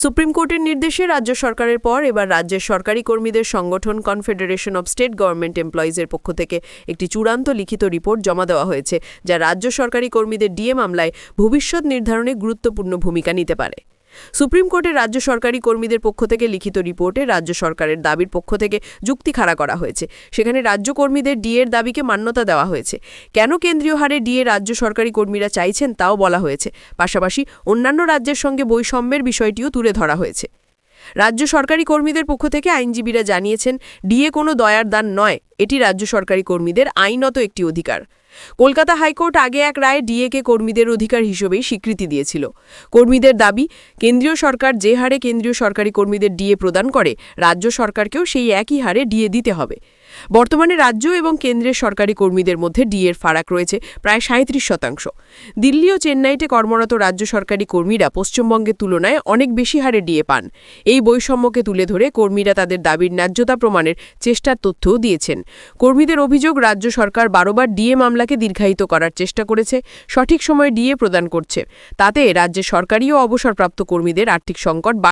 Supreme কোর্টের নির্দেশে রাজ্য সরকারের পর এবার রাজ্যের সরকারি কর্মীদের সংগঠন কনফেডারেশন অব স্টেট গভর্নমেন্ট এমপ্লয়িজের পক্ষ থেকে একটি চূড়ান্ত লিখিত রিপোর্ট জমা দেওয়া হয়েছে, যা রাজ্য সরকারি কর্মীদের ডিএ মামলায় ভবিষ্যৎ নির্ধারণে গুরুত্বপূর্ণ ভূমিকা নিতে পারে। সুপ্রিম কোর্টের রাজ্য সরকারি কর্মীদের পক্ষ থেকে লিখিত রিপোর্টে রাজ্য সরকারের দাবির পক্ষ থেকে যুক্তি খাড়া করা হয়েছে। সেখানে রাজ্য কর্মীদের ডিএর দাবিকে মান্যতা দেওয়া হয়েছে। কেন কেন্দ্রীয় হারে ডিএ রাজ্য সরকারি কর্মীরা চাইছেন তাও বলা হয়েছে। পাশাপাশি অন্যান্য রাজ্যের সঙ্গে বৈষম্যের বিষয়টিও তুলে ধরা হয়েছে। রাজ্য সরকারি কর্মীদের পক্ষ থেকে আইনজীবীরা জানিয়েছেন, ডিএ কোনো দয়ার দান নয়, এটি রাজ্য সরকারি কর্মীদের আইনত একটি অধিকার। কলকাতা হাইকোর্ট আগে এক রায়ে ডিএকে কর্মীদের অধিকার হিসেবেই স্বীকৃতি দিয়েছিল। কর্মীদের দাবি, কেন্দ্রীয় সরকার যে হারে কেন্দ্রীয় সরকারি কর্মীদের ডিএ প্রদান করে, রাজ্য সরকারকেও সেই একই হারে ডিএ দিতে হবে। বর্তমানে রাজ্য এবং কেন্দ্রের সরকারি কর্মীদের মধ্যে ডিএর ফারাক রয়েছে প্রায় 37%। দিল্লি ও চেন্নাইতে কর্মরত রাজ্য সরকারি কর্মীরা পশ্চিমবঙ্গের তুলনায় অনেক বেশি হারে ডিএ পান। এই বৈষম্যকে তুলে ধরে কর্মীরা তাদের দাবির ন্যায্যতা প্রমাণের চেষ্টার তথ্যও দিয়েছেন। কর্মীদের অভিযোগ, রাজ্য সরকার বারবার ডিএ মামলাকে দীর্ঘায়িত করার চেষ্টা করেছে, সঠিক সময়ে ডিএ প্রদান করছে। তাতে রাজ্যের সরকারি ও অবসরপ্রাপ্ত কর্মীদের আর্থিক সংকট